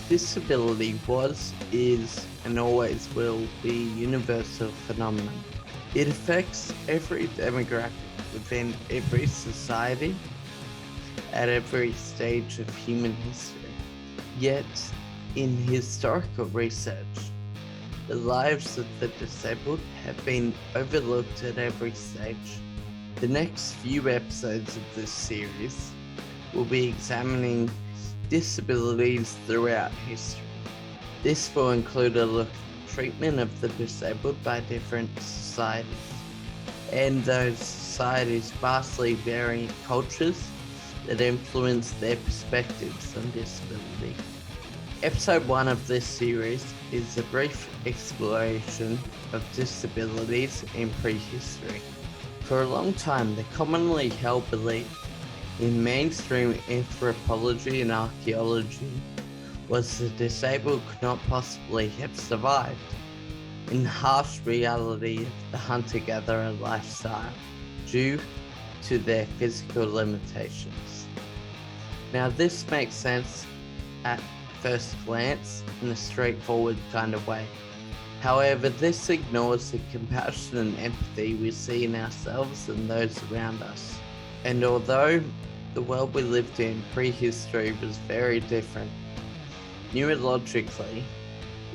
Disability was, is, and always will be a universal phenomenon. It affects every demographic within every society at every stage of human history. Yet, in historical research, the lives of the disabled have been overlooked at every stage. The next few episodes of this series will be examining disabilities throughout history. This will include a look at the treatment of the disabled by different societies, and those societies' vastly varying cultures that influence their perspectives on disability. Episode 1 of this series is a brief exploration of disabilities in prehistory. For a long time, the commonly held belief in mainstream anthropology and archaeology was the disabled could not possibly have survived in the harsh reality of the hunter-gatherer lifestyle due to their physical limitations. Now, this makes sense at first glance in a straightforward kind of way. However, this ignores the compassion and empathy we see in ourselves and those around us. And although the world we lived in prehistory was very different, neurologically,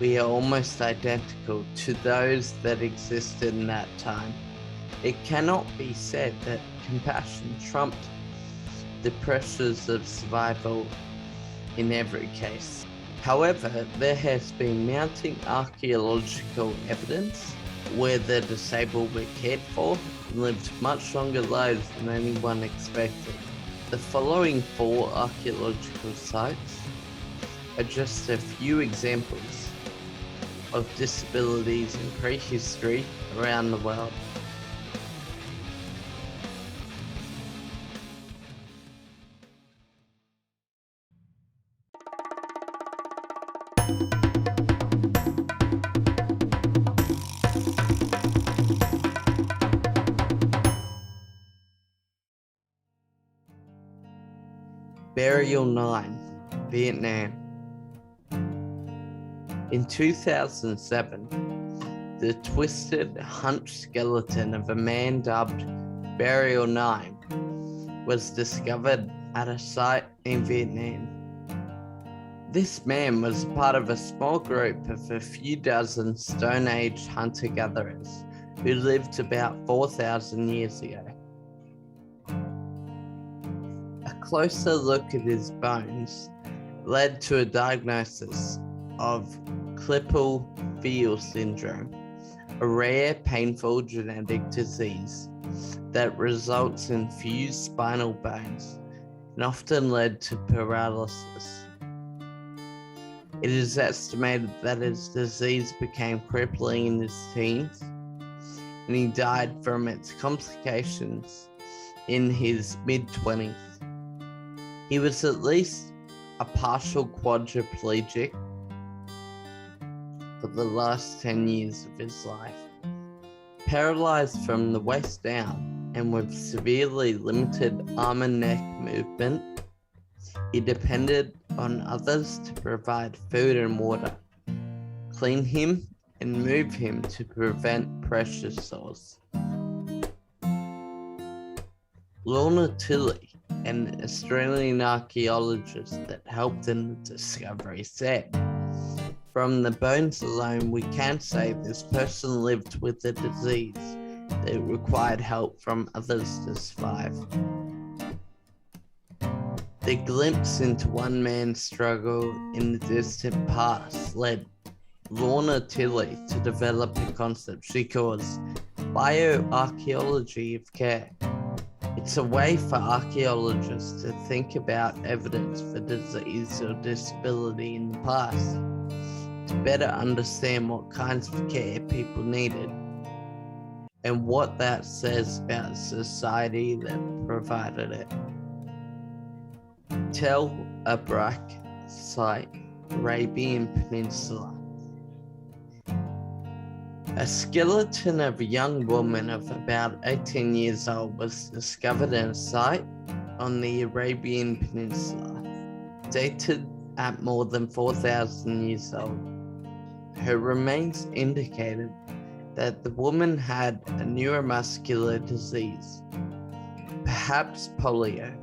we are almost identical to those that existed in that time. It cannot be said that compassion trumped the pressures of survival in every case. However, there has been mounting archaeological evidence where the disabled were cared for and lived much longer lives than anyone expected. The following 4 archaeological sites are just a few examples of disabilities in prehistory around the world. Burial 9, Vietnam. In 2007, the twisted, hunched skeleton of a man dubbed Burial 9 was discovered at a site in Vietnam. This man was part of a small group of a few dozen Stone Age hunter-gatherers who lived about 4,000 years ago. A closer look at his bones led to a diagnosis of Klippel-Feil syndrome, a rare, painful genetic disease that results in fused spinal bones and often led to paralysis. It is estimated that his disease became crippling in his teens, and he died from its complications in his mid-20s. He was at least a partial quadriplegic for the last 10 years of his life. Paralyzed from the waist down and with severely limited arm and neck movement, he depended on others to provide food and water, clean him, and move him to prevent pressure sores. Lorna Tilley, an Australian archaeologist that helped in the discovery, said, "From the bones alone, we can say this person lived with a disease that required help from others to survive." The glimpse into one man's struggle in the distant past led Lorna Tilley to develop a concept she calls bioarchaeology of care. It's a way for archaeologists to think about evidence for disease or disability in the past, to better understand what kinds of care people needed, and what that says about society that provided it. Tel Abraq site, Arabian Peninsula. A skeleton of a young woman of about 18 years old was discovered in a site on the Arabian Peninsula, dated at more than 4,000 years old. Her remains indicated that the woman had a neuromuscular disease, perhaps polio,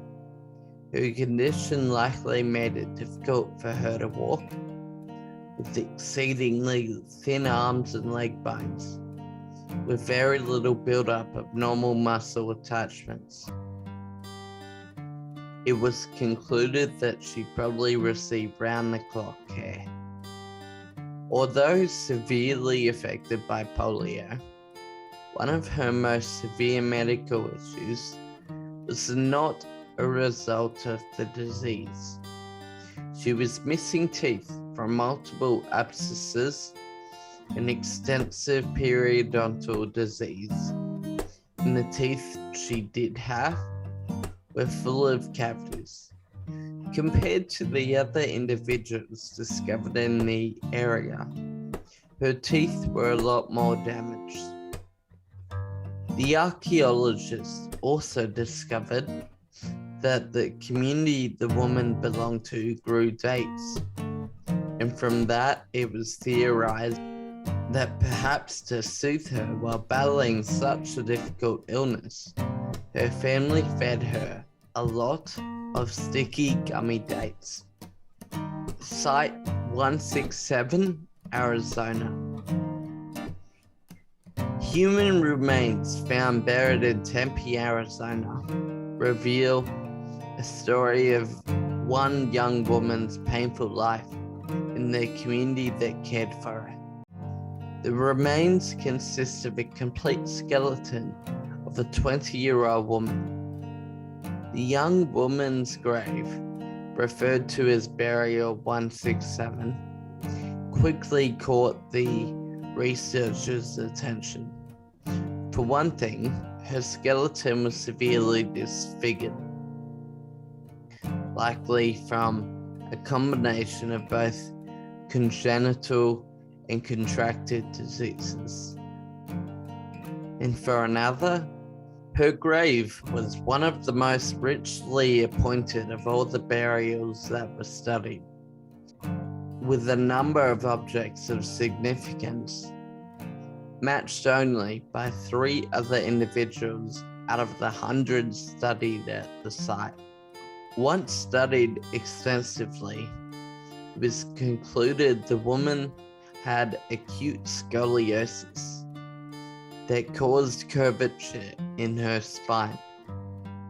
whose condition likely made it difficult for her to walk, with exceedingly thin arms and leg bones, with very little buildup of normal muscle attachments. It was concluded that she probably received round-the-clock care. Although severely affected by polio, one of her most severe medical issues was not a result of the disease. She was missing teeth from multiple abscesses and extensive periodontal disease, and the teeth she did have were full of cavities. Compared to the other individuals discovered in the area, her teeth were a lot more damaged. The archaeologists also discovered that the community the woman belonged to grew dates, and from that it was theorized that perhaps to soothe her while battling such a difficult illness, her family fed her a lot of sticky gummy dates. Site 167, Arizona. Human remains found buried in Tempe, Arizona, reveal a story of one young woman's painful life in the community that cared for her. The remains consist of a complete skeleton of a 20-year-old woman. The young woman's grave, referred to as Burial 167, quickly caught the researchers' attention. For one thing, her skeleton was severely disfigured, likely from a combination of both congenital and contracted diseases. And for another, her grave was one of the most richly appointed of all the burials that were studied, with a number of objects of significance, matched only by 3 other individuals out of the hundreds studied at the site. Once studied extensively, it was concluded the woman had acute scoliosis that caused curvature in her spine,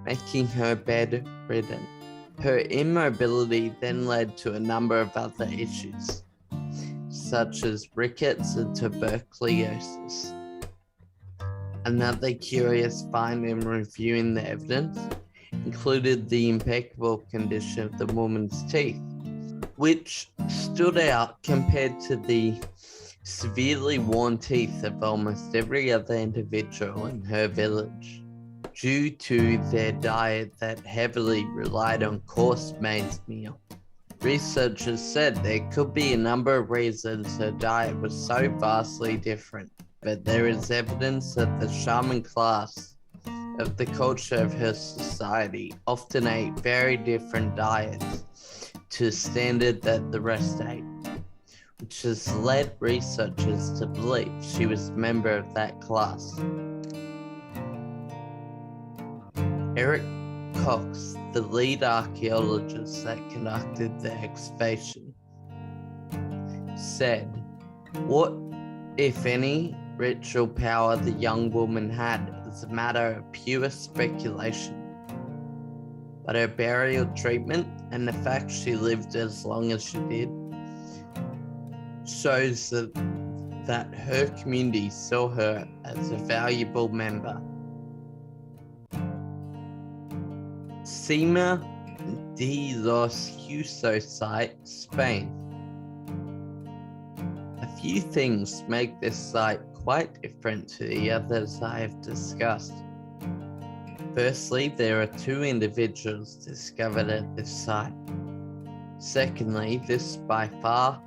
making her bedridden. Her immobility then led to a number of other issues, such as rickets and tuberculosis. Another curious find in reviewing the evidence included the impeccable condition of the woman's teeth, which stood out compared to the severely worn teeth of almost every other individual in her village, due to their diet that heavily relied on coarse maize meal. Researchers said there could be a number of reasons her diet was so vastly different, but there is evidence that the shaman class of the culture of her society often ate very different diets to standard that the rest ate, which has led researchers to believe she was a member of that class. Eric Cox, the lead archaeologist that conducted the excavation, said, "What, if any, ritual power the young woman had is a matter of pure speculation. But her burial treatment and the fact she lived as long as she did shows that her community saw her as a valuable member." Sima de los Huesos site, Spain. A few things make this site quite different to the others I have discussed. Firstly, there are 2 individuals discovered at this site. Secondly, this is by far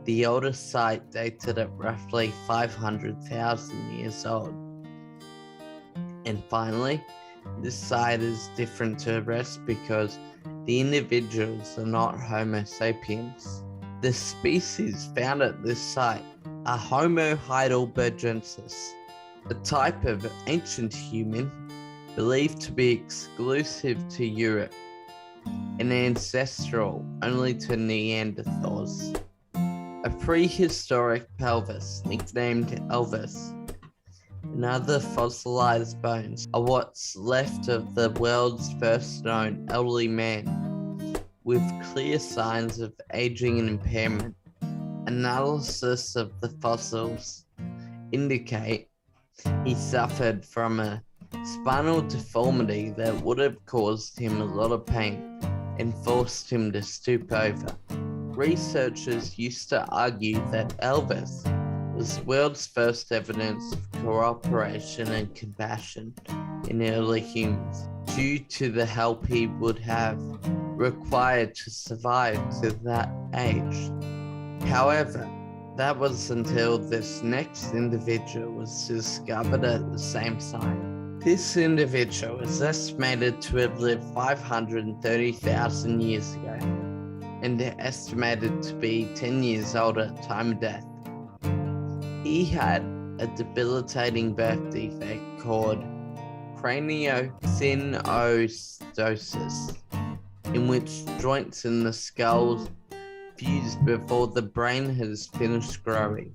the oldest site, dated at roughly 500,000 years old. And finally, this site is different to the rest because The individuals are not Homo sapiens. The species found at this site are Homo heidelbergensis, a type of ancient human believed to be exclusive to Europe and ancestral only to Neanderthals. A prehistoric pelvis, nicknamed Elvis, and other fossilized bones are what's left of the world's first known elderly man, with clear signs of aging and impairment. Analysis of the fossils indicate he suffered from a spinal deformity that would have caused him a lot of pain and forced him to stoop over. Researchers used to argue that Elvis was the world's first evidence of cooperation and compassion in early humans, due to the help he would have required to survive to that age. However, that was until this next individual was discovered at the same site. This individual is estimated to have lived 530,000 years ago, and estimated to be 10 years old at time of death. He had a debilitating birth defect called craniosynostosis, in which joints in the skull fuse before the brain has finished growing,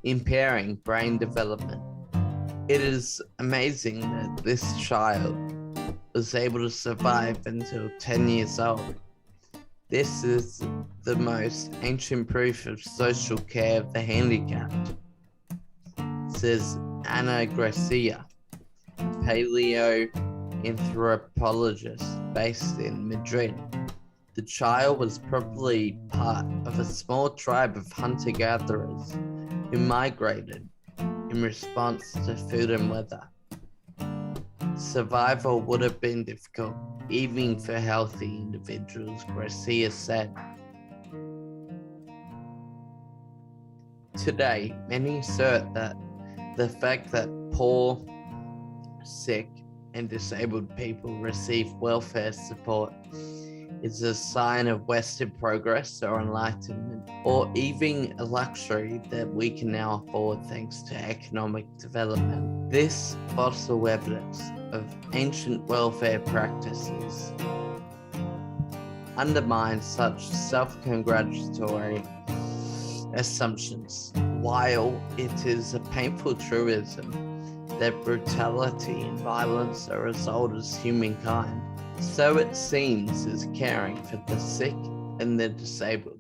impairing brain development. It is amazing that this child was able to survive until 10 years old. This is the most ancient proof of social care of the handicapped, says Ana Gracia, a paleoanthropologist based in Madrid. The child was probably part of a small tribe of hunter-gatherers who migrated in response to food and weather. Survival would have been difficult, even for healthy individuals, Garcia said. Today, many assert that the fact that poor, sick, and disabled people receive welfare support is a sign of Western progress or enlightenment, or even a luxury that we can now afford thanks to economic development. This fossil evidence of ancient welfare practices undermines such self-congratulatory assumptions, while it is a painful truism that brutality and violence are a result of humankind. So it seems is caring for the sick and the disabled